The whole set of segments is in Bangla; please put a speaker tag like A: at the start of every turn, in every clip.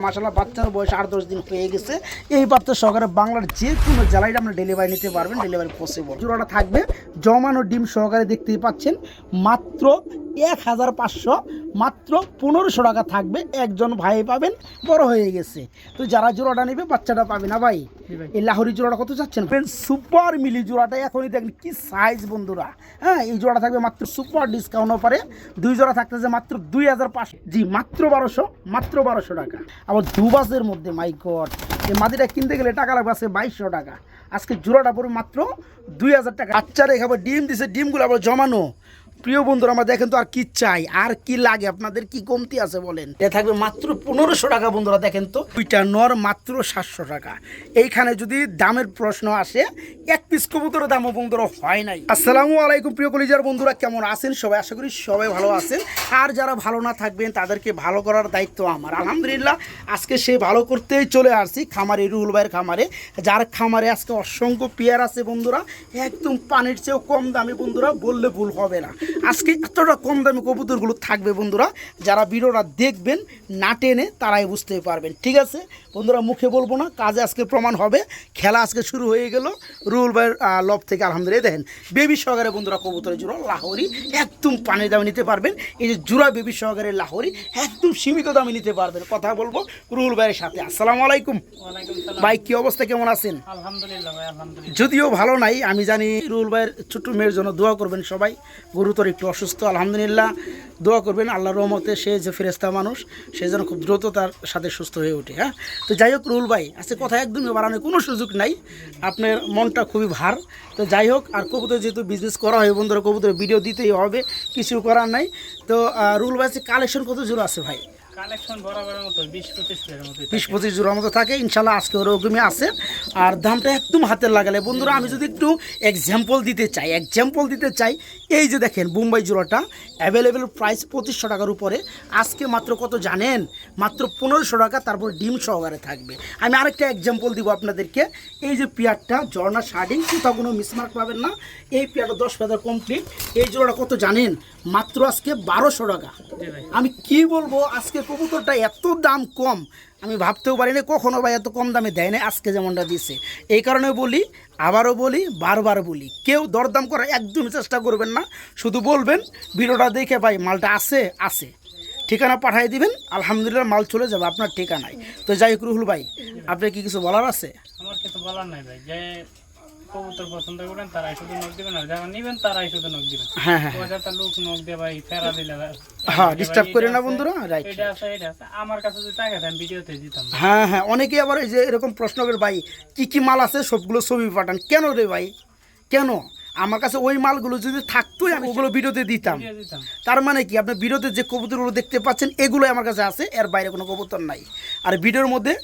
A: মাশাআল্লাহ বাচ্চার বয়স 8-10 দিন হয়ে গেছে। এই বাচ্চা সহকারে বাংলার যে কোনো জেলায় আমরা ডেলিভারি নিতে পারবেন, ডেলিভারি পসিবল। জোড়াটা থাকবে জমানো ডিম সহকারে, দেখতেই পাচ্ছেন মাত্র 1500, মাত্র 1500 টাকা থাকবে। একজন ভাই পাবেন, বড় হয়ে গেছে। তো যারা জোড়াটা নেবে বাচ্চাটা পাবে না ভাই। এই লাহোরি জোড়াটা কত চাচ্ছেন? সুপার মিলি জোড়াটা এখনই দেখেন কি সাইজ বন্ধুরা। হ্যাঁ, এই জোড়া থাকবে মাত্র সুপার ডিসকাউন্ট অফারে। দুই জোড়া থাকতেছে মাত্র 2500, জি মাত্র 1200 টাকা। আবার দুবাসের মধ্যে মাই গড, এই মাদিটা কিনতে গেলে টাকা লাগবে আছে 2200 টাকা। আজকে জোড়াটা পড়বে মাত্র 2000 টাকা। বাচ্চারা এখানে ডিম দিছে, ডিমগুলো আবার জমানো। প্রিয় বন্ধুরা আমরা দেখেন তো আর কি চাই, আর কি লাগে, আপনাদের কি কমতি আছে বলেন। এ থাকবে মাত্র 1500 টাকা বন্ধুরা। দেখেন তো দুইটা নর মাত্র 700 টাকা। এইখানে যদি দামের প্রশ্ন আসে, এক পিস কবুতরের দামও বন্ধুরা হয় নাই। আসসালামু আলাইকুম প্রিয় কলিজার বন্ধুরা, কেমন আছেন সবাই? আশা করি সবাই ভালো আছেন। আর যারা ভালো না থাকবেন তাদেরকে ভালো করার দায়িত্ব আমার। আলহামদুলিল্লাহ আজকে সে ভালো করতেই চলে আসছি খামারে, রুহুল ভাইয়ের খামারে। যার খামারে আজকে অসংখ্য পেয়ার আছে বন্ধুরা, একদম পানির চেয়েও কম দামি বন্ধুরা, বললে ভুল হবে না। আজকে এতটা কম দামি কবুতরগুলো থাকবে বন্ধুরা। যারা ভিডিওটা দেখবেন না টেনে তারাই বুঝতে পারবেন। ঠিক আছে বন্ধুরা, মুখে বলবো না, কাজে আজকে প্রমাণ হবে। খেলা আজকে শুরু হয়ে গেল রুহুল ভাইয়ের লব থেকে। আলহামদুলিল্লাহ দেখেন বেবি সহকারে বন্ধুরা কবুতরের জোড়া লাহোরি, একদম পানির দামে নিতে পারবেন। এই যে জোড়া বেবি সহকারে লাহোরি একদম সীমিত দামে নিতে পারবেন। কথা বলবো রুহুল ভাইয়ের সাথে। আসসালামু আলাইকুম ভাই, কি অবস্থা, কেমন আছেন?
B: আলহামদুলিল্লাহ ভাই, আলহামদুলিল্লাহ।
A: যদিও ভালো নাই, আমি জানি। রুহুল ভাইয়ের ছোট্ট মেয়ের জন্য দোয়া করবেন সবাই। গুরুতর একটু অসুস্থ, আলহামদুলিল্লাহ দোয়া করবেন আল্লাহর রহমতে। সে যে ফেরেশতা মানুষ, সে যেন খুব দ্রুত তার সাথে সুস্থ হয়ে ওঠে। হ্যাঁ, তো যাই হোক রুহুল ভাই, আজকে কথা একদমই বাড়ানোর কোনো সুযোগ নাই, আপনার মনটা খুবই ভার। তো যাই হোক, আর কবুতর যেহেতু বিজনেস করা হয় বন্ধুরা, কবুতরের ভিডিও দিতেই হবে, কিছু করার নাই। তো রুহুল ভাই কালেকশন কত জোড়া আছে ভাই?
B: কালেকশন বরাবরের মতো
A: 20-25 জোড়ার মতো থাকে ইনশাল্লাহ। আজকে ওরকমই আছে। আর দামটা একদম হাতের লাগালে বন্ধুরা। আমি যদি একটু এক্সাম্পল দিতে চাই, এই যে দেখেন বোম্বাই জোড়াটা অ্যাভেলেবেল প্রাইস 2500 টাকার উপরে। আজকে মাত্র কত জানেন? মাত্র 1500 টাকা, তারপর ডিম সহকারে থাকবে। আমি আরেকটা এক্সাম্পল দিব আপনাদেরকে। এই যে পেয়ারটা ঝর্ণা শার্ডিং, কোথাও কোনো মিসমার্ক পাবেন না। এই পেয়ারটা 10 ফেদার কমপ্লিট। এই জোড়াটা কত জানেন? মাত্র আজকে 1200 টাকা। আমি কি বলবো, আজকে কবুতরটা এত দাম কম আমি ভাবতেও পারিনি। কখনো ভাই এত কম দামে দেয় না আজকে যেমনটা দিছে। এই কারণে বলি, আবারও বলি, বারবার বলি, কেউ দরদাম করার একদমই চেষ্টা করবেন না। শুধু বলবেন ভিডিওটা দেখে ভাই মালটা আছে, ঠিকানা পাঠিয়ে দিবেন, আলহামদুলিল্লাহ মাল চলে যাবে আপনার ঠিকানায়। তো যাই হোক রুহুল ভাই, আপনার কি কিছু বলার আছে?
B: আমার কিছু বলার নাই ভাই, যে কবুতর পছন্দ করেন তারাই শুধু নক দিবেন, আর যারা নিবেন তারাই শুধু নক দিবেন।
A: হ্যাঁ,
B: লোক নক দিয়ে ভাই ফেরা দিলে
A: হ্যাঁ ডিস্টার্ব করে না বন্ধুরা। রাইট,
B: এটা আছে আমার কাছে যদি টাকা দেন ভিডিওতে দিতাম।
A: হ্যাঁ, অনেকেই আবার এই যে এরকম প্রশ্ন করে, ভাই কি মাল আছে সবগুলো ছবি পাঠান কেন রে ভাই, কেন? আমার কাছে ওই মালগুলো যদি থাকতোই আমি ওগুলো ভিডিওতে দিতাম। তার মানে কি, আপনার ভিডিওতে যে কবুতরগুলো দেখতে পাচ্ছেন এগুলোই আমার কাছে আছে, এর বাইরে কোনো কবুতর নাই। আর ভিডিওর মধ্যে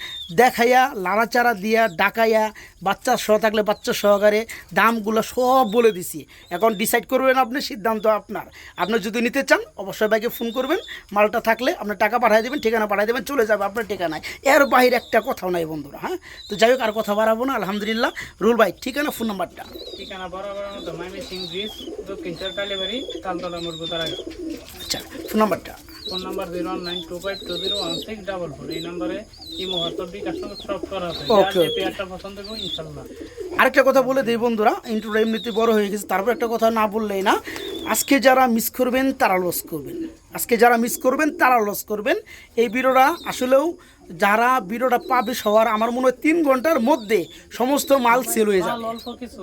A: দেখাইয়া, লাড়াচাড়া দিয়া, ডাকাইয়া, বাচ্চা সহ থাকলে বাচ্চা সহকারে দামগুলো সব বলে দিছি। এখন ডিসাইড করবেন আপনি, সিদ্ধান্ত আপনার। আপনি যদি নিতে চান অবশ্যই ভাইকে ফোন করবেন, মালটা থাকলে আপনার টাকা পাঠিয়ে দেবেন, ঠিকানা পাঠিয়ে দেবেন, চলে যাবে আপনার ঠিকানায়। এর বাইরে একটা কথাও নাই বন্ধুরা। হ্যাঁ, তো যাই হোক আর কথা বাড়াবো না। আলহামদুলিল্লাহ রুহুল ভাই, ঠিকানা ফোন নাম্বারটা?
B: ঠিকানা বরাবরের মতো মাইমিসিং ব্রিজ, দক্ষিণ কালীবাড়ি, তালতলা মুরগুদার আগে।
A: আচ্ছা, ফোন নাম্বারটা?
B: Phone number 01925201644। এই নম্বরে ইমো হোয়াটসঅ্যাপ বিকাশ সব করা আছে। যে পেয়ারটা পছন্দ করবে ইনশাআল্লাহ।
A: আরেকটা কথা বলে দিই বন্ধুরা, ইন্ট্রোটা এমনিতে বড় হয়ে গেছে, তারপর একটা কথা না বললেই না। আজকে যারা মিস করবেন তারা লস করবেন। এই ভিডিওটা আসলেও যারা ভিডিওটা পাবে সবার, আমার মনে হয় 3 ঘন্টার মধ্যে সমস্ত মাল সেল হয়ে যাবে।
B: অল্প কিছু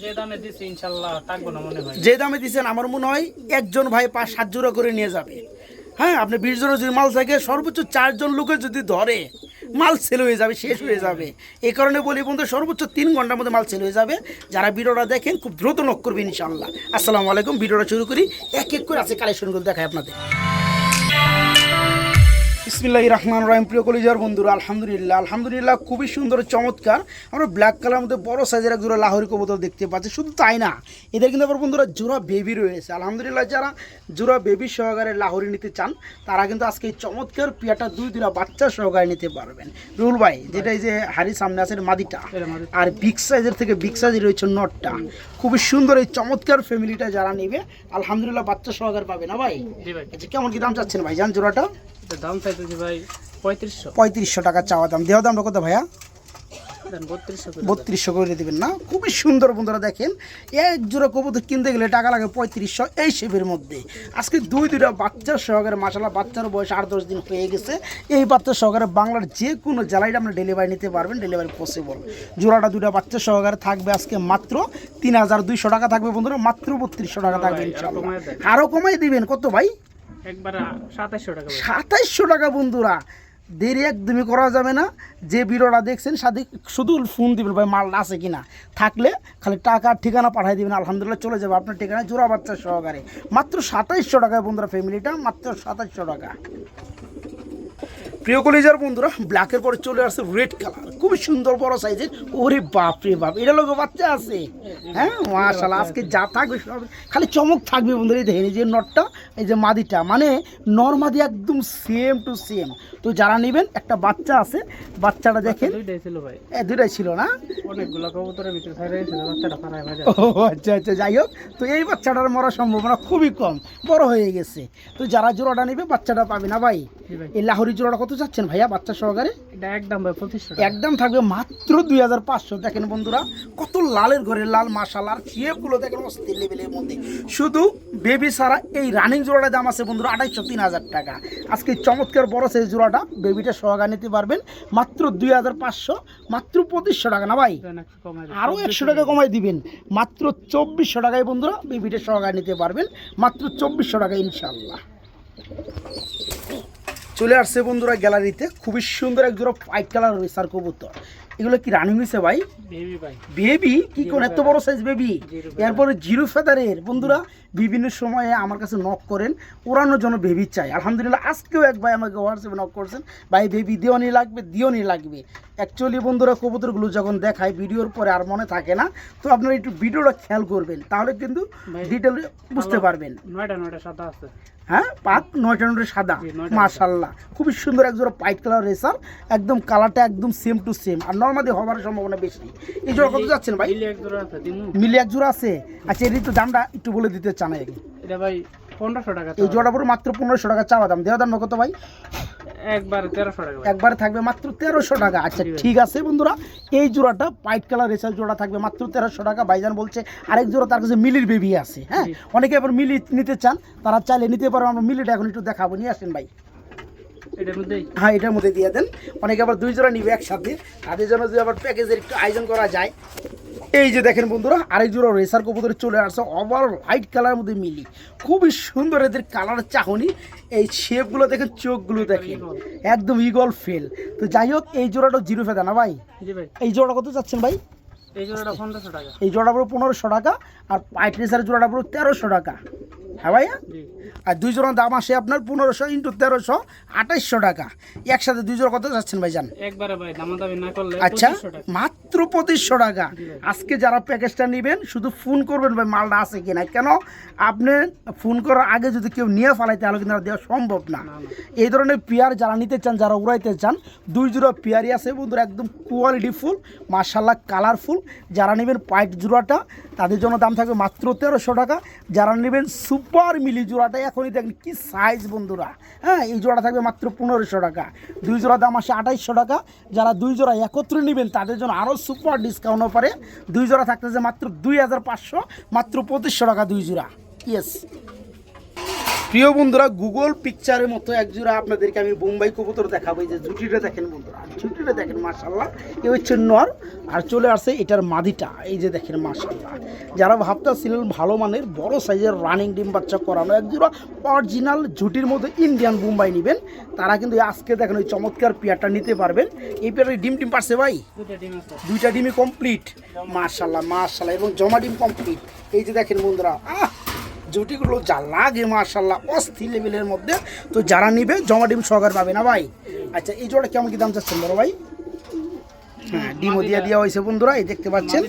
B: যে দামে দিছি ইনশাআল্লাহ থাকবে না মনে হয়।
A: যে দামে দিচ্ছেন আমার মনে হয় একজন ভাই 5-7 জোড়া করে নিয়ে যাবে। হ্যাঁ, আপনি 20 জোড়া যদি মাল থাকে, সর্বোচ্চ 4 জন লোকে যদি ধরে, মাল সেল হয়ে যাবে, শেষ হয়ে যাবে। এই কারণে বলি বন্ধু, সর্বোচ্চ 3 ঘন্টার মধ্যে মাল সেল হয়ে যাবে। যারা ভিডিওটা দেখেন খুব দ্রুত নক করবে ইনশাআল্লাহ। আসসালামু আলাইকুম, ভিডিওটা শুরু করি। এক এক করে আছে কালেকশনগুলো দেখায় আপনাদের। বিসমিল্লাহির রহমানির রহিম। প্রিয় কলিজার বন্ধুরা, আলহামদুলিল্লাহ খুবই সুন্দর চমৎকার আমরা ব্ল্যাক কালার মধ্যে বড় সাইজের এক জোড়া লাহোরি কবুতর দেখতে পাচ্ছি। শুধু তাই না, এদের কিন্তু আবার বন্ধুরা জোড়া বেবি রয়েছে। আলহামদুলিল্লাহ যারা জোড়া বেবি সহকারে লাহোরি নিতে চান তারা কিন্তু আজকে এই চমৎকার পিয়াটা 2 বাচ্চা সহকারে নিতে পারবেন। রুহুল ভাই, যেটা এই যে হাড়ির সামনে আছে মাদিটা, আর বিগ সাইজের থেকে বিগ সাইজের রয়েছে নটটা। খুবই সুন্দর এই চমৎকার ফ্যামিলিটা যারা নেবে আলহামদুলিল্লাহ বাচ্চা সহকারে পাবে না ভাই? আচ্ছা, কেমন কি দাম চাচ্ছেন ভাই জান জোড়াটা?
B: দাম চাইতেছি ভাই 3500
A: টাকা চাওয়া দাম। দেওয়া দামটা কত ভাইয়া?
B: দেন
A: 3200 করে দেবেন না? খুবই সুন্দর বন্ধুরা, দেখেন এক জোড়া কবুতর কিনতে গেলে টাকা লাগে 3500 এই শেপের মধ্যে। আজকে দুইটা বাচ্চার সহকারে, মাশাআল্লাহ বাচ্চার বয়স 8-10 দিন হয়ে গেছে। এই বাচ্চার সহকারে বাংলার যে কোনো জেলায় আপনারা ডেলিভারি নিতে পারবেন, ডেলিভারি পসিবল। জোড়াটা দুইটা বাচ্চার সহকারে থাকবে আজকে মাত্র 3200 টাকা থাকবে বন্ধুরা, মাত্র 3200 টাকা থাকবে ইনশাআল্লাহ। আরও কমাই দিবেন কত ভাই?
B: একবারে 2700 টাকা।
A: 2700 টাকা বন্ধুরা, দেরি একদমই করা যাবে না। যে ভিডিওটা দেখছেন সাথে শুধু ফোন দিবেন ভাই মাল আছে কিনা, থাকলে খালি টাকার ঠিকানা পাঠিয়ে দিবেন, আলহামদুলিল্লাহ চলে যাবে আপনার ঠিকানায় জোড়া বাচ্চা সহকারে। মাত্র 2700 টাকায় বন্ধুরা, ফ্যামিলিটা মাত্র 2700 টাকা। প্রিয় কলিজার বন্ধুরা, ব্ল্যাকের পরে চলে আসছে রেড কালার, খুবই সুন্দর বড় সাইজের। ওরে বাপ রে বাপ, এটা লোক বাচ্চা আছে। হ্যাঁ মাশাআল্লাহ, আজকে যা থাকবে সব খালি চমক থাকবে বন্ধুরা। এই দেখেন এই যে নটটা, এই যে মাদিটা, মানে নর মাদি একদম সেম টু সেম। তো যারা নেবেন, একটা বাচ্চা আছে, বাচ্চাটা দেখেন।
B: দুইটাই ছিল ভাই।
A: দুইটাই ছিল না?
B: অনেকগুলো কবুতরের ভিতরে ছাড়া হয়েছে, বাচ্চাটা ফারায় ভাই।
A: ও আচ্ছা আচ্ছা, যাই হোক, তো এই বাচ্চাটার মরার সম্ভাবনা খুবই কম, বড় হয়ে গেছে। তো যারা জোড়াটা নেবে বাচ্চাটা পাবে না ভাই। এই লাহোরি জোড়াটা কত চাচ্ছেন ভাইয়া বাচ্চা সহকারে?
B: এটা একদম ভাই 2500 টাকা।
A: একদম থাকবে মাত্র 2500। দেখেন বন্ধুরা, কত লালের ঘরে লাল, মাশাআল্লাহ। শেপগুলো দেখেন অস্থির লেভেলের মধ্যে। শুধু বেবি ছাড়া এই রানিং জোড়াটার দাম আছে বন্ধুরা 250-3000 টাকা। আজকে চমৎকার বড় সাইজ জোড়াটা বেবিটা সহকারে নিতে পারবেন মাত্র 2500, মাত্র 2500 টাকা না ভাই? আরও 100 টাকা কমাই দিবেন, মাত্র 2400 টাকায় বন্ধুরা বেবিটা সহকারে নিতে পারবেন, মাত্র 2400 টাকা ইনশাআল্লাহ। চলে আসছে বন্ধুরা গ্যালারিতে খুবই সুন্দর এক জোড়া হোয়াইট কালার রেসার কবুতর। এগুলো কি রানিং হয়েছে ভাই?
B: বেবি ভাই।
A: বেবি কি কোন এত বড় সাইজ বেবি? এরপরে জিরো ফেদারের বন্ধুরা বিভিন্ন সময়ে আমার কাছে নক করেন, ওড়ানোর জন্য বেবি চাই। আলহামদুলিল্লাহ আজকেও এক ভাই আমাকে হোয়াটসঅ্যাপে নক করছেন, ভাই বেবি দিওনি লাগবে। অ্যাকচুয়ালি বন্ধুরা কবুতরগুলো যখন দেখায় ভিডিওর পরে আর মনে থাকে না, তো আপনারা একটু ভিডিওটা খেয়াল করবেন, তাহলে কিন্তু ডিটেল বুঝতে পারবেন।
B: 9টা সাদা আছে।
A: হ্যাঁ, পাক 9টা সাদা, মাশাআল্লাহ খুবই সুন্দর এক জোড়া হোয়াইট কালার রেসার, একদম কালারটা একদম সেম টু সেম, আর নরমালি হওয়ার সম্ভাবনা বেশি। এই জোড়া কত যাচ্ছেন ভাই? মিলি এক জোড়া আছে। আচ্ছা, এর তো দামটা একটু বলে দিতে চান আগে।
B: এটা ভাই 1500 টাকা।
A: এই জোড়া পুরো মাত্র 1500 টাকা চাওয়া দাম। দেওয়া দাম কত ভাই?
B: একবারে 1300 টাকা।
A: একবারে থাকবে মাত্র 1300 টাকা। আচ্ছা ঠিক আছে বন্ধুরা, এই জোড়াটা হোয়াইট কালার রেসার জোড়া থাকবে মাত্র 1300 টাকা। ভাইজান বলছে আরেক জোড়া তার কাছে মিলির বেবি আছে। হ্যাঁ, অনেকে আবার মিলি নিতে চান, তারা চাইলে নিতে পারো। আমরা মিলিটা এখন একটু দেখাবো, নিয়ে আসেন ভাই।
B: এটার মধ্যেই?
A: হ্যাঁ, এটার মধ্যে দিয়ে দেন। অনেকে আবার দুই জোড়া নিবে একসাথে, তাদের জন্য যদি আবার প্যাকেজের একটু আয়োজন করা যায়। এই যে দেখেন বন্ধুরা, আরেক জোড়া রেসার কবুতরে চলে আসছে, ওভার হোয়াইট কালারের মধ্যে মিলি, খুবই সুন্দর এদের কালারের চাহনি। এই শেপগুলো দেখেন, চোখগুলো দেখেন একদম ইগল ফেল। তো যাই হোক, এই জোড়াটা জিরো ফেদা না ভাই? এই জোড়া কত যাচ্ছেন ভাই?
B: এই জোড়াটা 1500 টাকা।
A: এই জোড়া পুরো 1500 টাকা, আর হোয়াইট রেসার জোড়াটা পুরো 1300 টাকা। হ্যাঁ ভাইয়া, আর দুই জোড়ার দাম আসে আপনার 1500 × 1300, 2800 টাকা। একসাথে দুই জোড়া কত যাচ্ছেন ভাইজান?
B: একবারে ভাই দামাদামি না করলে
A: আচ্ছা
B: 2500 টাকা।
A: মাত্র 2500 টাকা। আজকে যারা প্যাকেজটা নেবেন শুধু ফোন করবেন ভাই মালটা আছে কিনা। কেন আপনি ফোন করার আগে যদি কেউ নিয়ে ফেলায় তাহলে কিন্তু আর দেওয়া সম্ভব না। এই ধরনের পেয়ার যারা নিতে চান, যারা উড়াইতে চান, দুই জোড়া পেয়ারই আছে বন্ধুরা, একদম কোয়ালিটি ফুল, মাশাআল্লাহ কালারফুল। যারা নেবেন হোয়াইট জোড়াটা তাদের জন্য দাম থাকবে মাত্র 1300 টাকা। যারা নেবেন সুপার মিলি জোড়াটা, এখনই দেখেন কি সাইজ বন্ধুরা। হ্যাঁ, এই জোড়া থাকবে মাত্র 1500 টাকা। দুই জোড়া দাম আসে 2800 টাকা। যারা দুই জোড়া একত্রে নেবেন তাদের জন্য আরও সুপার ডিসকাউন্ট পারে। দুই জোড়া থাকতেছে মাত্র 2500, মাত্র 2500 টাকা দুই জোড়া। ইয়েস প্রিয় বন্ধুরা, গুগল পিকচারের মতো এক জোড়া আপনাদেরকে আমি বোম্বাই কবুতর দেখাবো। এই যে জুটিটা দেখেন বন্ধুরা, জুটিটা দেখেন মাশাআল্লাহ। এ হচ্ছে নর, আর চলে আসছে এটার মাদিটা। এই যে দেখেন মাশাআল্লাহ, যারা ভাবতেছিলেন ভালো মানের বড় সাইজের রানিং ডিম বাচ্চা করানো এক জোড়া অরিজিনাল জুটির মধ্যে ইন্ডিয়ান বোম্বাই নেবেন, তারা কিন্তু আজকে দেখেন ওই চমৎকার পেয়ারটা নিতে পারবেন। এই পেয়ারের ডিম পারছে ভাই? দুইটা ডিমই কমপ্লিট, মাশাআল্লাহ মাশাআল্লাহ, এবং জমা ডিম কমপ্লিট। এই যে দেখেন বন্ধুরা, জুটিগুলো যা লাগে মাশাআল্লাহ অস্থির লেভেলের মধ্যে। তো যারা নিবে জমা ডিম সহকার পাবে না ভাই। আচ্ছা, এই জোড়া কেমন কি দাম চাচ্ছেন বড় ভাই? হ্যাঁ, ডিমও দেওয়া হয়েছে বন্ধুরা, এই দেখতে পাচ্ছেন।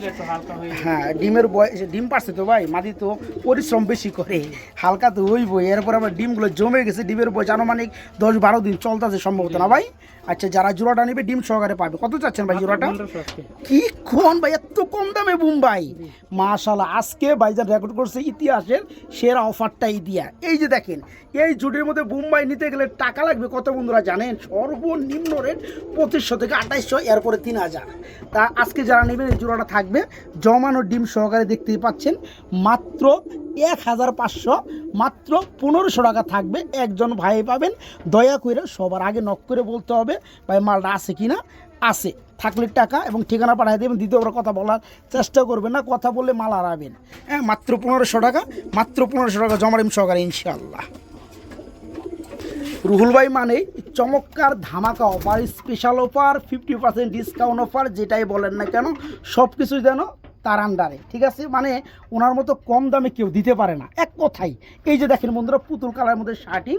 A: হ্যাঁ, ডিমের বয়স, ডিম পারছে তো ভাই, মাদি তো পরিশ্রম বেশি করে, হালকা তো হইবই। এরপর আবার ডিমগুলো জমে গেছে, ডিমের বয়স আনুমানিক 10-12 দিন চলতেছে সম্ভবত না ভাই? আচ্ছা যারা জোড়াটা নেবে ডিম সহকারে পাবে। কত চাচ্ছেন ভাই জোড়াটা?
B: 1500 আজকে।
A: কি কোন ভাই এত কম দামে বোম্বাই? মাশাআল্লাহ, আজকে ভাইজান রেকর্ড করছে ইতিহাসের সেরা অফারটাই দিয়া। এই যে দেখেন এই জুটির মধ্যে বোম্বাই নিতে গেলে টাকা লাগবে কত বন্ধুরা জানেন? সর্বনিম্ন রেট 2500 থেকে 2800, এরপরে 3000। তা আজকে যারা নেবেন এই জোড়াটা থাকবে জমানো ডিম সহকারে, দেখতেই পাচ্ছেন মাত্র 1500, মাত্র 1500 টাকা থাকবে। একজন ভাই পাবেন। দয়া করে সবার আগে নক করে বলতে হবে ভাই মালটা আছে কিনা। আছে থাকলে টাকা এবং ঠিকানা পাঠিয়ে দেবেন। দ্বিতীয়বার কথা বলার চেষ্টা করবেন না, কথা বললে মাল হারাবেন। হ্যাঁ, মাত্র 1500 টাকা, মাত্র 1500 টাকা জমা ডিম সহকারে ইনশাআল্লাহ। রুহুল ভাই মানে চমৎকার ধামাকা offer, special offer, 50% discount offer, যেটাই বলেন না কেন সব কিছুই যেন তার আন্ডারে, ঠিক আছে? মানে ওনার মতো কম দামে কেউ দিতে পারে না, এক কথাই। এই যে দেখেন বন্ধুরা পুতুল কালার মধ্যে শার্টিং,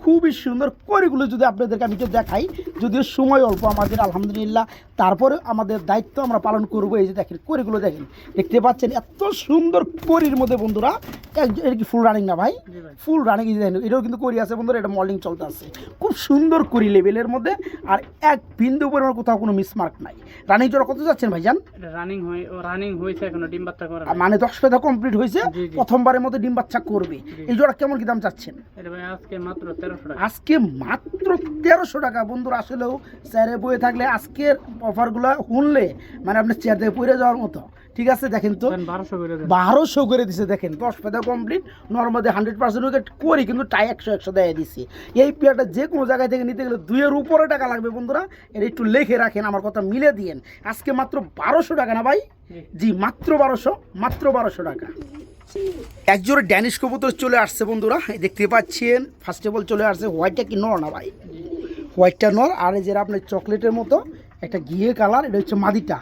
A: খুবই সুন্দর। করিগুলো যদি আপনাদেরকে আমি একটু দেখাই, যদিও সময় অল্প আমাদের আলহামদুলিল্লাহ, তারপরে আমাদের দায়িত্ব আমরা পালন করবো। এই যে দেখেন করিগুলো দেখেন, দেখতে পাচ্ছেন এত সুন্দর করির মধ্যে বন্ধুরা। এটা কি ফুল রানিং না ভাই? Full running. এটাও কিন্তু করি আছে বন্ধুরা, এটা মডেলিং চলতে আছে। খুব সুন্দর করি লেভেলের মধ্যে, আর এক বিন্দু পরিমাণ কোথাও কোনো মিসমার্ক নাই। রানিং জোড়া কত যাচ্ছেন ভাইজান?
B: এটা রানিং হয়েছে, এখনো ডিম বাচ্চা করে নাই।
A: মানে 10 পেতা কমপ্লিট হয়েছে, প্রথমবারের মধ্যে ডিম বাচ্চা করবে। এই জোড়া কেমন কি দাম চাচ্ছেন?
B: এটা ভাই আজকে মাত্র 1300 টাকা।
A: আজকে মাত্র 1300 টাকা বন্ধুরা। আসলেও চেয়ারে বয়ে থাকলে আজকের অফারগুলো শুনলে মানে আপনার চেয়ার থেকে পড়ে যাওয়ার মতো, ঠিক আছে? দেখেন তো 1200 করে দিছে। দেখেন 10 পেতা কমপ্লিট, নর্মালি 100% উইকেট করি, কিন্তু টাই 100 দেয় দিছি। এই পেয়ারটা যে কোনো জায়গায় থেকে নিতে গেলে 2 এর উপরে টাকা লাগবে বন্ধুরা। এটা একটু লিখে রাখেন, আমার কথা মিলে দিয়েন। আজকে মাত্র 1200 টাকা না ভাই? জি মাত্র 1200, মাত্র 1200 টাকা। একজোড়া ড্যানিশ কবুতর চলে আসছে বন্ধুরা, দেখতে পাচ্ছেন। ফার্স্ট অফ অল চলে আসছে, হোয়াইটটা কি নর না ভাই? হোয়াইটটা নর। আর এই যে আপনার চকলেটের মতো একটা ঘিয়ে কালার, এটা হচ্ছে মাদিটা।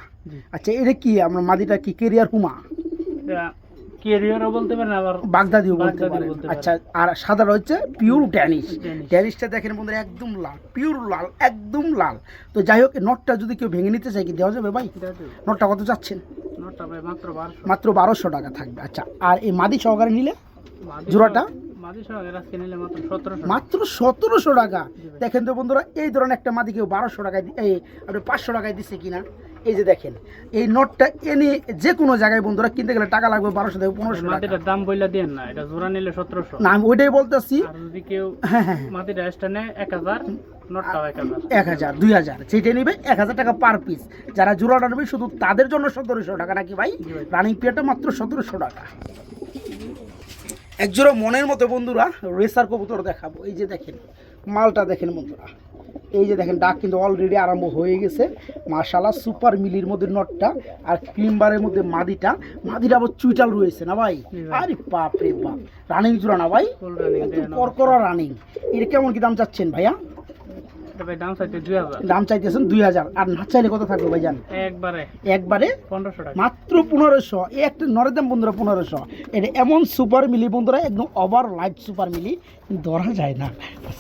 A: আচ্ছা এটা কি আমরা মাদিটা কি কেরিয়ার হুমা?
B: কেরিয়ারও বলতে পারেন, আবার
A: বাগদাদিও বলতে পারেন। আচ্ছা, আর সাদাটা হচ্ছে পিওর ড্যানিশ। ড্যানিশটা দেখেন বন্ধুরা একদম লাল, পিওর লাল, একদম লাল। তো যাই হোক, নটটা যদি কেউ ভেঙে নিতে চাই কি দেওয়া যাবে ভাই? নটটা কত যাচ্ছেন? মাত্র 1200 টাকা থাকবে। আচ্ছা, আর এই মাদি সহকারে নিলে জোড়াটা মাত্র 1700 টাকা। দেখেন তো বন্ধুরা, এই ধরনের একটা মাদি কেউ 1200 টাকায়, এই আপনি 500 টাকায় দিচ্ছে কিনা? এই যে দেখেন এই নোটটা এনে যে কোনো জায়গায় বন্ধুরা কিনতে গেলে টাকা লাগবে 1200 থেকে 1500 টাকা।
B: মাটিটার দাম বইলা দেন না, এটা জোড়া নিলে 1700
A: না, আমি ওইটাই বলতেছি।
B: আর যদি কেউ মাটিটা এক্সট্রা নেয় 1000, নোটটাও
A: 1000 2000 সেটা নেবে 1000 টাকা পার পিস। যারা জোড়াটা নেবে শুধু তাদের জন্য 1700 টাকা, নাকি ভাই? রানিং পেয়ারটা মাত্র 1700 টাকা। একজোড়া মনের মতো বন্ধুরা রেসার কবুতর দেখাবো। এই যে দেখেন মালটা দেখেন বন্ধুরা, এই যে দেখেন ডাক কিন্তু অলরেডি আরম্ভ হয়ে গেছে। মাশাআল্লাহ, সুপার মিলির মধ্যে নটটা আর ক্রিমবারের মধ্যে মাদিটা। মাদিটা আবার চুইটাল রয়েছে না ভাই? আরে বাপ রে বাপ, রানিং জোড়া না ভাই? করকরা রানিং। এটা কেমন কি দাম চাচ্ছেন ভাইয়া? দাম চাইতেছেন 2000, আর না চাইলে কত থাকবে ভাইজান? একবারে 1500 টাকা, মাত্র 1500। এই একটা নরের দাম বন্ধুরা 1500। এটা এমন সুপার মিলি বন্ধুরা, একদম ওভার লাইট সুপার মিলি, ধরা যায় না।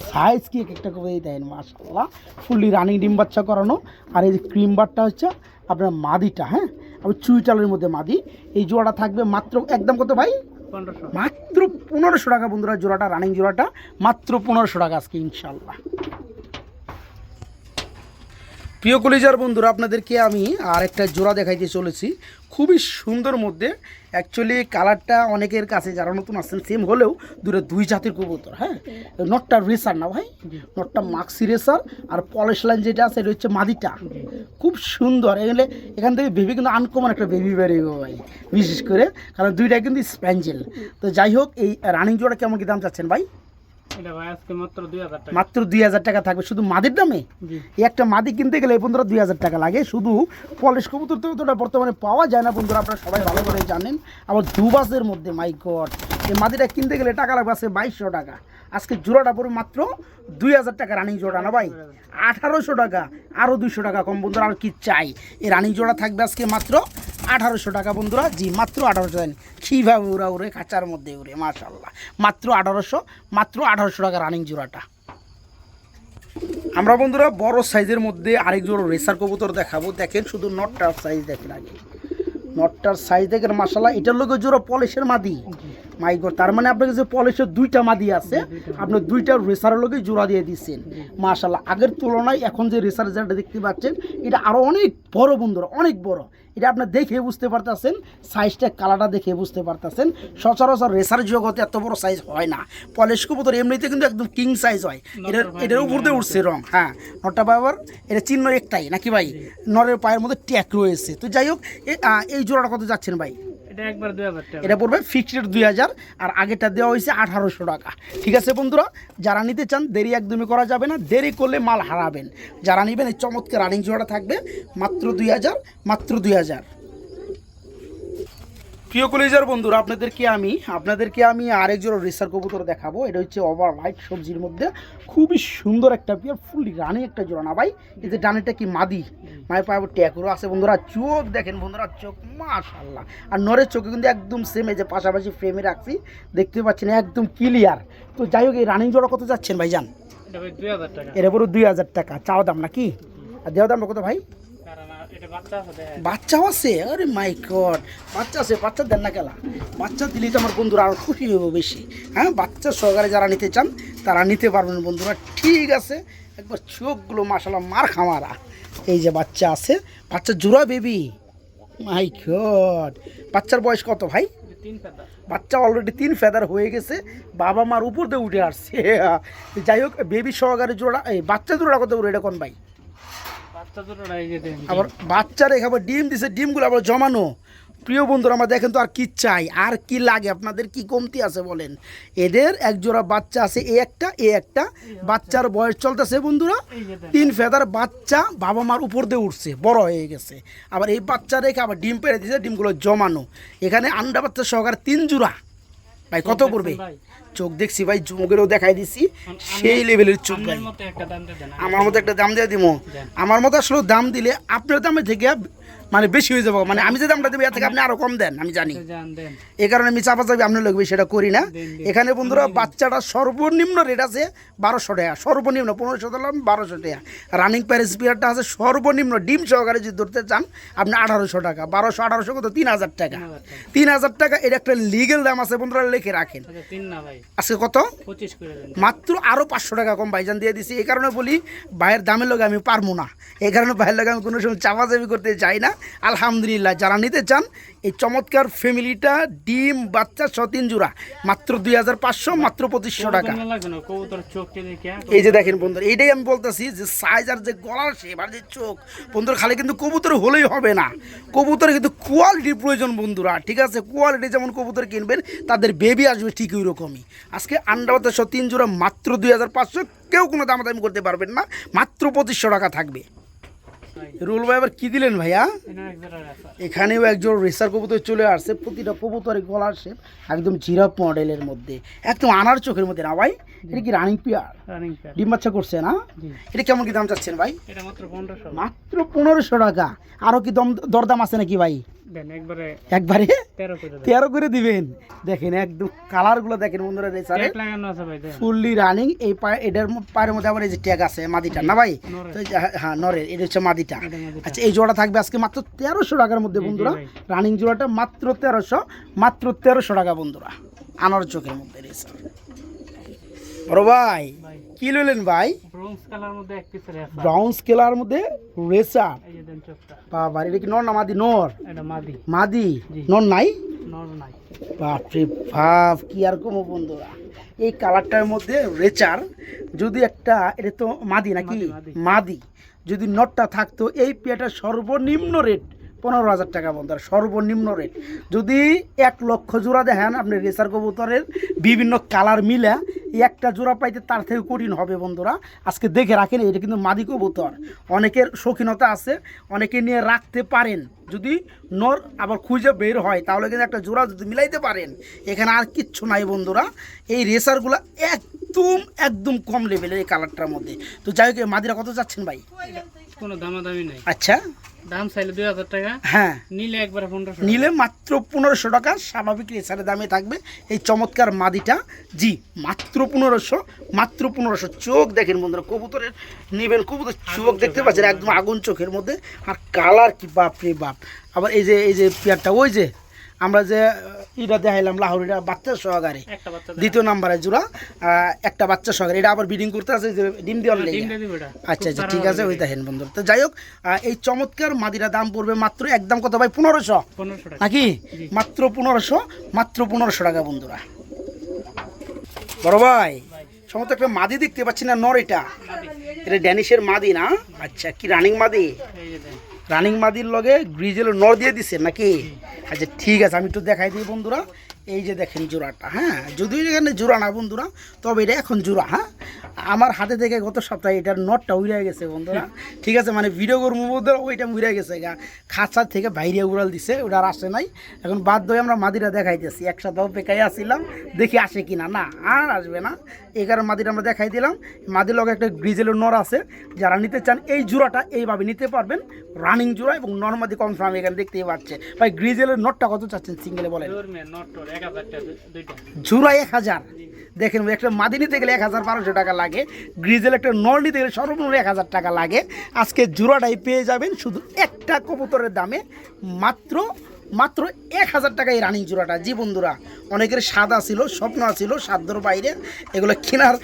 A: সাইজ কি একটা করে দেন মাশাআল্লাহ, ফুললি রানিং ডিম বাচ্চা করানো। আর এই যে ক্রিম বারটা হচ্ছে আপনার মাদিটা, হ্যাঁ, আবার চুইটালের মধ্যে মাদি। এই জোড়াটা থাকবে মাত্র একদম কত ভাই? 1500, মাত্র 1500 টাকা বন্ধুরা। জোড়াটা রানিং জোড়াটা মাত্র 1500 টাকা আজকে ইনশাআল্লাহ। প্রিয় কলিজার বন্ধুরা, আপনাদেরকে আমি আর একটা জোড়া দেখাইতে চলেছি, খুবই সুন্দর মধ্যে। অ্যাকচুয়ালি কালারটা অনেকের কাছে যারা নতুন আসছেন সেম হলেও দুই জাতির কবুতর। হ্যাঁ, নটটা রেসার না ভাই? নটটা মাক্সি রেসার, আর পলিশ লাইন যেটা আছে এটা হচ্ছে মাদিটা। খুব সুন্দর। এখান থেকে বেবি কিন্তু আনকমন একটা বেবি বেরিয়ে ভাই, বিশেষ করে কারণ দুইটা কিন্তু স্প্যাঞ্জেল। তো যাই হোক, এই রানিং জোড়া কেমন কি দাম চাচ্ছেন ভাই? মাত্র 2000 টাকা থাকবে শুধু মাদির দামে। একটা মাদি কিনতে গেলে বন্ধুরা 2000 টাকা লাগে। শুধু পলিশ কবুতর তো ওটা বর্তমানে পাওয়া যায় না বন্ধুরা, আপনারা সবাই ভালো করে জানেন। আবার দুবাসের মধ্যে মাই গড, এই মাদিটা কিনতে গেলে টাকা লাগবে আজকে 2200 টাকা। আজকে জোড়াটা পড়বে মাত্র 2000 টাকা রানিং জোড়া না ভাই? 1800 টাকা, আরও 200 টাকা কম বন্ধুরা। আর কি চাই? এই রানিং জোড়া থাকবে আজকে মাত্র 1800 টাকা বন্ধুরা। জি মাত্র 1800 টাকা। কীভাবে উড়া উড়ে খাঁচার মধ্যে উড়ে, মাশাআল্লাহ, মাত্র 1800, মাত্র 1800 টাকা রানিং জোড়াটা। আমরা বন্ধুরা বড় সাইজের মধ্যে আরেক জোড়া রেসার কবুতর দেখাবো। দেখেন শুধু নটটার সাইজ দেখেন, আগে নটটার সাইজ দেখেন মাশাআল্লাহ। এটার লোকের জোড়া পলিশের মাদি, মাই গড, তার মানে আপনার কাছে পলিশের দুইটা মাদি আছে, আপনি দুইটা রেসারের লোকেই জোড়া দিয়ে দিচ্ছেন। মাশাল্লাহ, আগের তুলনায় এখন যে রেসার যেটা দেখতে পাচ্ছেন এটা আরও অনেক বড় বন্ধুরা, অনেক বড়। এটা আপনার দেখে বুঝতে পারতেছেন, সাইজটা কালারটা দেখে বুঝতে পারতেছেন। সচরাচর রেসার জগতে এত বড় সাইজ হয় না। পলিশ কবুতর এমনিতে কিন্তু একদম কিং সাইজ হয়। এটার উপর দিয়ে উঠছে রং। হ্যাঁ, নটা বাবার এটা চিহ্ন একটাই নাকি ভাই? নরের পায়ের মধ্যে ট্যাগ রয়েছে। তো যাই হোক, এই জোড়াটা কত যাচ্ছেন ভাই?
B: এটা একবার 2000 টাকা।
A: এটা পড়বে ফিক্সড 2000, আর আগেটা দেওয়া হয়েছে 1800 টাকা। ঠিক আছে বন্ধুরা, যারা নিতে চান দেরি একদমই করা যাবে না, দেরি করলে মাল হারাবেন। যারা নেবেন এই চমৎকার রানিং জোড়াটা থাকবে মাত্র 2000, মাত্র 2000। প্রিয় কলেজার বন্ধুরা, আপনাদেরকে আমি আরেক জোড়া রেসার কবুতর দেখাবো। এটা হচ্ছে ওভার লাইট সবজির মধ্যে খুবই সুন্দর একটা পিয়ার, ফুললি রানি একটা জোড়া না ভাই? এই যে ডানেরটা কি মাদি, মায়ের পায়ে ট্যাগরও আছে বন্ধুরা। চোখ দেখেন বন্ধুরা, চোখ মাশাআল্লাহ। আর নরের চোখে কিন্তু একদম সেম, এই যে পাশাপাশি ফ্রেমে রাখছি দেখতে পাচ্ছেন একদম ক্লিয়ার। তো যাই হোক, এই রানিং জোড়া কত যাচ্ছেন ভাই জান?
B: এটা ভাই 2000 টাকা।
A: এটা পুরো 2000 টাকা চাওয়া দাম নাকি? আর দেওয়া দামটা কত ভাই?
B: এটা বাচ্চা আছে,
A: বাচ্চাও আছে? আরে মাই গড, বাচ্চা আছে, বাচ্চা দেন না কেলা? বাচ্চা দিলেই তো আমার বন্ধুরা আরও খুশি হবে বেশি। হ্যাঁ, বাচ্চা সহকারে যারা নিতে চান তারা নিতে পারবেন বন্ধুরা। ঠিক আছে, একবার চোখগুলো মাশাআল্লাহ মার খামারা। এই যে বাচ্চা আছে, বাচ্চা জোড়া বেবি। মাই গড, বাচ্চার বয়স কত ভাই?
B: 3 ফেদার।
A: বাচ্চা অলরেডি 3 ফেদার হয়ে গেছে, বাবা মার উপর দিয়ে উঠে আসছে। যাই হোক, বেবি সহকারে জোড়া, এই বাচ্চা জোড়া কত করে এটা কোন ভাই? আবার বাচ্চা রেখে আবার ডিম দিছে, ডিমগুলো আবার জমানো। প্রিয় বন্ধুরা, আমরা দেখেন তো আর কি চাই, আর কি লাগে আপনাদের, কি কমতি আছে বলেন? এদের এক জোড়া বাচ্চা আছে, এ একটা বাচ্চার বয়স চলতেছে বন্ধুরা 3 ফেদার। বাচ্চা বাবা মার উপর দিয়ে উঠছে, বড় হয়ে গেছে। আবার এই বাচ্চা রেখে আবার ডিম পেড়ে দিয়েছে, ডিমগুলো জমানো। এখানে আন্ডা বাচ্চা সহকারে 3 জোড়া। ভাই কত পড়বে? চোখ দেখছি ভাই, চোখেরও দেখাই দিছি, সেই লেভেলের চোখ ভাই। আমার মতো একটা দাম দিয়ে দিব। আমার মতো আসলে দাম দিলে আপনার দামে থেকে মানে বেশি হয়ে যাবো। মানে আমি যে দামটা দেবো এর থেকে আপনি আরো কম দেন, আমি জানি। এই কারণে আমি চাপাচাপি আপনার লাগবে সেটা করি না। এখানে বন্ধুরা বাচ্চাটা সর্বনিম্ন রেট আছে 1200 টাকা, সর্বনিম্ন 1500 দিলাম 1200 টাকা। রানিং প্যারেস পিয়ারটা আছে সর্বনিম্ন ডিম সহকারে যদি ধরতে চান আপনি 1800 টাকা। 1200 1800 কত? 3000 টাকা। 3000 টাকা, এটা একটা লিগেল দাম আছে বন্ধুরা, লিখে রাখেন। আজকে কত? 25 করে দেন, মাত্র আরো 500 টাকা কম ভাইজান দিয়ে দিছি। এই কারণে বলি ভাইয়ের দামের লগে আমি পারবো না, এই কারণে ভাইয়ের লগে আমি কোনো সময় চাপাচাপি করতে চাই না। আলহামদুলিল্লাহ, যারা নিতে চান এই চমৎকার ফ্যামিলিটা ডিম বাচ্চা 3 জোড়া মাত্র 2500, মাত্র 2500 টাকা। এই যে দেখেন বন্ধুরা, এইটাই আমি বলতেছি যে সাইজ আর যে গলার শেপ আর যে চোখ বন্ধুরা, খালি কিন্তু কবুতর হলেই হবে না, কবুতরে কিন্তু কোয়ালিটির প্রয়োজন বন্ধুরা। ঠিক আছে, কোয়ালিটি যেমন কবুতর কিনবেন তাদের বেবি আসবে ঠিক ওই রকমই। আজকে আন্ডা বাচ্চা 3 জোড়া মাত্র 2500, কেউ কোনো দামাদামি করতে পারবেন না, মাত্র 2500 টাকা থাকবে। রুল ভাই আবার কি দিলেন ভাইয়া? এখানেও একজন রেসার কবুতর চলে আসছে, প্রতিটা কবুতরের গলার শেপ একদম জিরাফ মডেলের মধ্যে, একদম আনার চোখের মধ্যে না ভাই? এটা কি রানিং পেয়ার? ডিম বাচ্চা করছে না? এটা কেমন কি দাম চাচ্ছেন ভাই? মাত্র 1500 টাকা। আরো কি দরদাম আছে নাকি ভাই? একবারে 13 করে দিবেন। দেখেন একদম কালার গুলো দেখেন বন্ধুরা, রেসারে ফুললি রানিং। এই এটার পায়ের মধ্যে আবার এই যে ট্যাগ আছে মাদিটা না ভাই? হ্যাঁ, নরের, এটা হচ্ছে মাদিটা। আচ্ছা, এই জোড়া থাকবে আজকে মাত্র 1300 টাকার মধ্যে বন্ধুরা। রানিং জোড়াটা মাত্র 1300, মাত্র 1300 টাকা বন্ধুরা, আনার চোখের মধ্যে রেসার। বড় ভাই কি লইলেন ভাই? ব্রাউন কালার মধ্যে রেসার। বাবা, এটা কি নর না মাদি? নর। মাদি? নর নাই? বাপরে বাপ, কি আর কমো বন্ধুরা, এই কালারটার মধ্যে রেচার যদি একটা, এটা তো মাদি নাকি? মাদি যদি নটটা থাকতো, এই পেয়াটার সর্বনিম্ন রেট 15,000 টাকা বন্ধুরা, সর্বনিম্ন রেট। যদি 1 লক্ষ জোড়া দেখেন আপনি রেসার কবুতরের বিভিন্ন কালার মিলে একটা জোড়া পাইতে তার থেকে কঠিন হবে বন্ধুরা। আজকে দেখে রাখেন, এটা কিন্তু মাদি কবুতর, অনেকের শৌখিনতা আছে, অনেকে নিয়ে রাখতে পারেন। যদি নর আবার খুঁজে বের হয় তাহলে কিন্তু একটা জোড়া যদি মিলাইতে পারেন, এখানে আর কিচ্ছু নাই বন্ধুরা। এই রেসারগুলো একদম কম লেভেলের এই কালারটার মধ্যে। তো যাই হোক, মাদিরা কত যাচ্ছেন ভাই?
B: কোনো দামাদামি নাই।
A: আচ্ছা,
B: দাম চাইলে 2000 টাকা,
A: হ্যাঁ
B: নিলে একবারে 1500,
A: নিলে মাত্র 1500 টাকা স্বাভাবিক রেসারের দামে থাকবে এই চমৎকার মাদিটা। জি, মাত্র 1500, মাত্র 1500। চোখ দেখেন বন্ধুরা, কবুতরের নেবেন, কবুতর চোখ দেখতে পাচ্ছেন একদম আগুন চোখের মধ্যে, আর কালার কি বাপ রে বাপ। আবার এই যে পেয়ারটা, ওই যে আমরা যে এটা দেখাইলাম লাহোরিটা বাচ্চা সহকারে
B: একটা বাচ্চা
A: দ্বিতীয় নাম্বারে জোড়া একটা বাচ্চা সহকারে, এটা আবার ব্রিডিং করতে আছে যে ডিম দেওয়ার লেগে।
B: ডিমটা দিবে এটা
A: আচ্ছা আচ্ছা ঠিক আছে, ওই দেখেন বন্ধুরা। তো যাই হোক এই চমৎকার মাদিরা দাম পড়বে মাত্র একদম কত ভাই 1500
B: 1500 টাকা
A: নাকি? মাত্র 1500, মাত্র 1500 টাকা বন্ধুরা। বড় ভাই সমস্ত একটা মাদি দেখতে পাচ্ছি না, নর এটা ড্যানিশের মাদি না? আচ্ছা কি রানিং মাদি?
B: এই যে দেন
A: রানিং মাদির লগে গ্রিজেল নর দিয়ে দিচ্ছে নাকি? আচ্ছা ঠিক আছে, আমি একটু দেখাই দিই বন্ধুরা। এই যে দেখেন জোড়াটা, হ্যাঁ যদিও এখানে জোড়া না বন্ধুরা, তবে এটা এখন জোড়া। হ্যাঁ আমার হাতে থেকে গত সপ্তাহে এটার নটটা উড়ে গেছে বন্ধুরা, ঠিক আছে, মানে ভিডিও করবো বন্ধুরা ওইটা উড়ে গেছে গা, খাঁচার থেকে বাইরে উড়াল দিছে, ওটা আর আসে নাই। এখন বাধ্য হয়ে আমরা মাদিরা দেখাইতেছি, এক সপ্তাহ বেকাই আসছিলাম, দেখি আসে কিনা, না আর আসবে না, এই কারণে মাদিরা আমরা দেখাই দিলাম। মাদির লগে একটা গ্রিজেলের নর আছে, যারা নিতে চান এই জোড়াটা এইভাবে নিতে পারবেন, রানিং জোড়া এবং নর্মাদি কনফার্ম এখানে দেখতেই পাচ্ছেন। ভাই গ্রিজেলের নটটা কত চাচ্ছেন সিঙ্গেলে বলেন? জোড়া 1000। দেখেন একটা মাদি নিতে গেলে 1200 টাকা লাগে, গ্রিজেল একটা নর নিতে গেলে সর্বনিম্ন 1000 টাকা লাগে। আজকে জোড়াটাই পেয়ে যাবেন শুধু একটা কবুতরের দামে, মাত্র মাত্র 1000 টাকায় রানিং জোড়াটা। জি বন্ধুরা, অনেকের সাদা ছিল, স্বপ্ন ছিল সাধ্যর বাইরে, এগুলো কেনার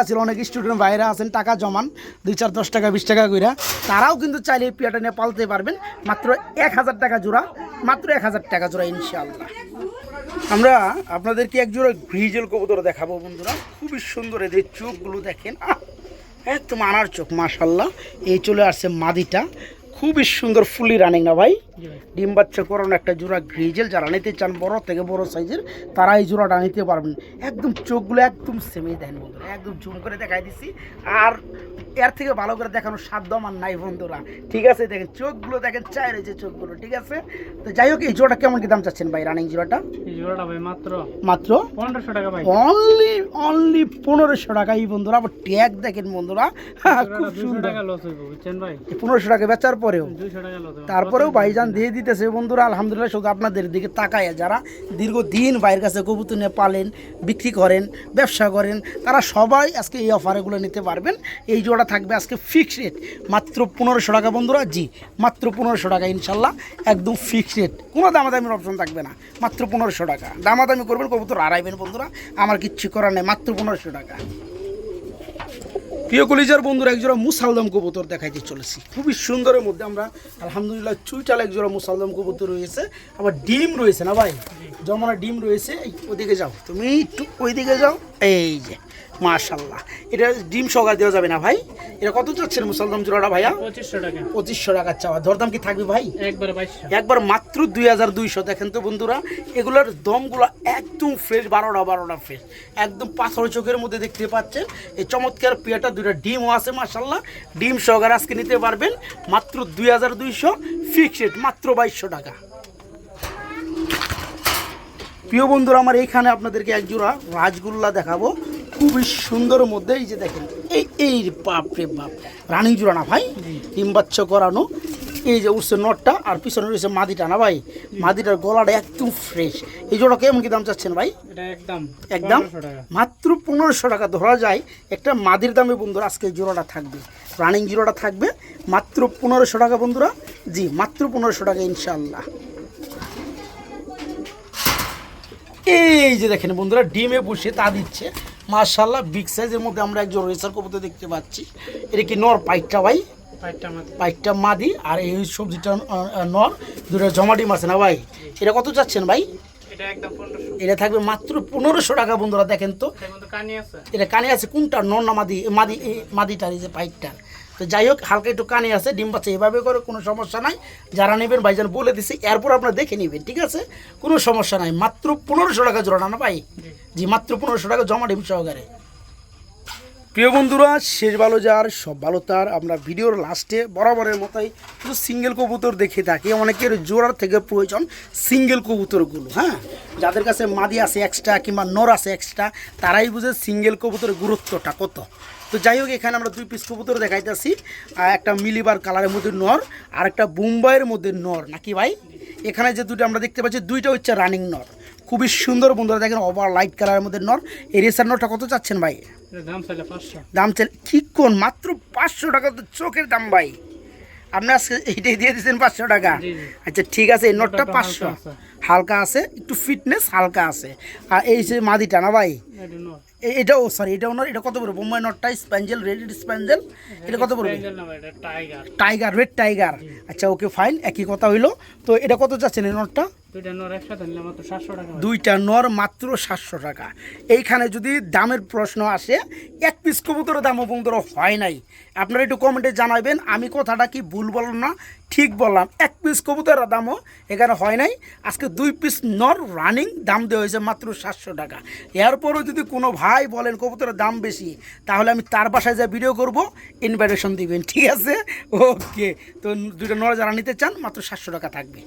A: ছিল, অনেক স্টুডেন্ট বাইরে আছেন টাকা জমান 2, 4, 10 টাকা 20 টাকা করে, তারাও কিন্তু চাইলে এই পিয়াটা নিয়ে পালতে পারবেন। মাত্র 1000 টাকা জোড়া, মাত্র 1000 টাকা জোড়া ইনশাআল্লাহ। আমরা আপনাদেরকে এক জোড়া গ্রিজেল কবুতর দেখাবো বন্ধুরা, খুবই সুন্দর, এদের চোখগুলো দেখেন, একদম আনার চোখ মাশাল্লাহ। এই চলে আসছে মাদিটা, খুবই সুন্দর ফুলি রানিং না ভাই? ডিম বাচ্চা করানো একটা জোড়া গ্রিজেল, যারা নিতে চান বড় থেকে বড় সাইজের তারা এই জোড়াটা নিতে পারবেন। একদম চোখগুলো একদম সেমে দেন বন্ধুরা, একদম জুম করে দেখাই দিচ্ছি, আর এর থেকে ভালো করে দেখানোর সাধ্য আমার নাই বন্ধুরা, ঠিক আছে? দেখেন চোখগুলো দেখেন, চাই রয়েছে চোখগুলো, ঠিক আছে? তো যাই হোক এই জোড়াটা কেমন কি দাম চাচ্ছেন ভাই রানিং জোড়াটা?
B: এই জোড়াটা ভাই মাত্র
A: মাত্র
B: 1500 টাকা ভাই,
A: অনলি 1500 টাকা। এই বন্ধুরা আবার ট্যাগ দেখেন বন্ধুরা, খুব
B: 200 টাকা লস হইব বুঝছেন ভাই,
A: 1500 টাকা বেচার পরেও
B: 200 টাকা লস হইব,
A: তারপরেও ভাইজান দিয়ে দিতেছে বন্ধুরা আলহামদুলিল্লাহ। শুধু আপনাদের দিকে তাকায় যারা দীর্ঘদিন বাইরের কাছে কবুতর নিয়ে পালেন, বিক্রি করেন, ব্যবসা করেন, তারা সবাই আজকে এই অফারগুলো নিতে পারবেন। এই জোড়া থাকবে আজকে ফিক্সড রেট মাত্র 1500 টাকা বন্ধুরা। জি মাত্র 1500 টাকা ইনশাল্লাহ, একদম ফিক্সড রেট, কোনো দামাদামির অপশন থাকবে না, মাত্র 1500 টাকা। দামাদামি করবেন কবুতর হারাইবেন বন্ধুরা, আমার কিচ্ছু করার নেই, মাত্র 1500 টাকা। প্রিয় কলিজার বন্ধুরা একজোড়া মুসালদম কবুতর দেখাইতে চলেছি, খুবই সুন্দরের মধ্যে আমরা আলহামদুলিল্লাহ চুইটাল একজোড়া মুসালদম কবুতর রয়েছে, আবার ডিম রয়েছে না ভাই? জমানা ডিম রয়েছে, ওইদিকে যাও তুমি, একটু ওইদিকে যাও, এই যে মাশাল্লাহ, এটা ডিম সহকারে দেওয়া যাবে না ভাই? এটা কত চাচ্ছেন মুসালদম জোড়াটা ভাইয়া?
B: 2500 টাকা।
A: 2500 টাকা চাওয়া, দরদাম কি থাকবে ভাই?
B: একবার 2200,
A: একবার মাত্র 2200। দেখেন তো বন্ধুরা, এগুলোর দমগুলো একদম ফ্রেশ, 12টা ফ্রেশ, একদম পাথর চোখের মধ্যে দেখতে পাচ্ছেন। এই চমৎকার পেয়াটা, দুইটা ডিমও আছে মাশাল্লাহ, ডিম সহকারে আজকে নিতে পারবেন মাত্র 2200, ফিক্সড রেট মাত্র 2200 টাকা। প্রিয় বন্ধুরা আমার এইখানে আপনাদেরকে এক জোড়া রাজগোল্লা দেখাবো, খুবই সুন্দর মধ্যে, এই যে দেখেন, এই বাপ রে বাপ, রানিং জোড়া না ভাই? ডিম বাচ্চা করানো, এই যে উঠছে নটটা, আর পিছনে রয়েছে মাদিটা না ভাই? মাদিটার গলাটা একদম ফ্রেশ। এই জোড়া কেমন কি দাম চাচ্ছেন ভাই?
B: এটা একদম
A: একদম
B: 1500 টাকা,
A: মাত্র 1500 টাকা ধরা যায় একটা মাদির দামে বন্ধুরা। আজকে জোড়াটা থাকবে, রানিং জোড়াটা থাকবে মাত্র 1500 টাকা বন্ধুরা। জি মাত্র 1500 টাকা ইনশাআল্লাহ। এই যে দেখেন বন্ধুরা, ডিমে বসে তা দিচ্ছে মাশাআল্লাহ, বিগ সাইজের মধ্যে আমরা একজন রেসার কবুতর দেখতে পাচ্ছি। এটা কি নর পাইটটা ভাই? পাইটটা মাদি, আর এই সবজিটা নর, দুটো জমা ডিম আছে না ভাই? এটা কত চাচ্ছেন ভাই?
B: এটা একদম 1500,
A: এটা থাকবে মাত্র 1500 টাকা বন্ধুরা। দেখেন তো
B: কানি আছে,
A: এটা কানে আছে, কোনটা নর না মাদি? মাদিটার, এই যে পাইটটা। তো যাই হোক হালকা একটু কানে আছে, ডিম বাচ্চা এভাবে করে, কোনো সমস্যা নাই। যারা নেবেন ভাইজান বলে দিছি, এরপর আপনারা দেখে নেবেন, ঠিক আছে? কোনো সমস্যা নাই, মাত্র 1500 টাকা জোড়া না ভাই? জি মাত্র 1500 টাকা জমা ডিম সহকারে। প্রিয় বন্ধুরা শেষ ভালো যার সব ভালো তার, আমরা ভিডিওর লাস্টে বরাবরের মতোই শুধু সিঙ্গেল কবুতর দেখে থাকি। অনেকের জোড়ার থেকে প্রয়োজন সিঙ্গেল কবুতরগুলো, হ্যাঁ, যাদের কাছে মাদি আছে এক্সট্রা কিংবা নর আছে এক্সট্রা, তারাই বুঝে সিঙ্গেল কবুতরের গুরুত্বটা কত। তো যাই হোক এখানে আমরা 2 পিস কবুতর দেখাইতেছি, একটা মিলিবার কালারের মধ্যে নর, আর একটা বোম্বাইয়ের মধ্যে নর নাকি ভাই? এখানে যে দুটো আমরা দেখতে পাচ্ছি, দুইটা হচ্ছে রানিং নর, খুবই সুন্দর বন্ধুরা। দেখেন ওভার লাইট কালারের মধ্যে নর। এই রেসার নরটা কত চাচ্ছেন ভাই?
B: দাম চাইলে 500,
A: দাম চাইলে কি কোন মাত্র 500 টাকা, তো চোখের দাম ভাই, আপনি আজকে এইটাই দিয়ে দিচ্ছেন 500 টাকা।
B: জি, জি।
A: আচ্ছা ঠিক আছে, এই নটটা
B: নটটা
A: 500
B: হালকা আছে।
A: হালকা আছে, একটু ফিটনেস হালকা আছে। আর এই যে মাদিটা না ভাই,
B: এটা নর।
A: এটাও সরি এটাও নর, এটা কত বড় বোম্বাই নটটা স্প্যাঞ্জেল, রেড স্প্যাঞ্জেল, এটা কত বড়?
B: স্প্যাঞ্জেল না ভাই, এটা টাইগার।
A: Tiger, red tiger. আচ্ছা ওকে ফাইন, একই কথা হইলো। তো এটা কত যাচ্ছেন এই নটটা?
B: দুইটা নর একসাথে নিলে মাত্র 700 টাকা ভাই।
A: দুইটা নর মাত্র 700 টাকা। এইখানে যদি দামের প্রশ্ন আসে, এক পিস কবুতরের দামও বন্ধুরা হয় নাই, আপনারা একটু কমেন্টে জানাবেন আমি কথাটা কি ভুল বললাম না ঠিক বললাম। এক পিস কবুতরের দামও এখানে হয় নাই। আজকে 2 পিস নর রানিং দাম দেওয়া হয়েছে মাত্র 700 টাকা। এরপরও যদি কোনো ভাই বলেন কবুতরের দাম বেশি, তাহলে আমি তার বাসায় যা ভিডিও করব, ইনভাইটেশন দিবেন, ঠিক আছে? ওকে, তো দুইটা নর যারা নিতে চান মাত্র 700 টাকা থাকবে।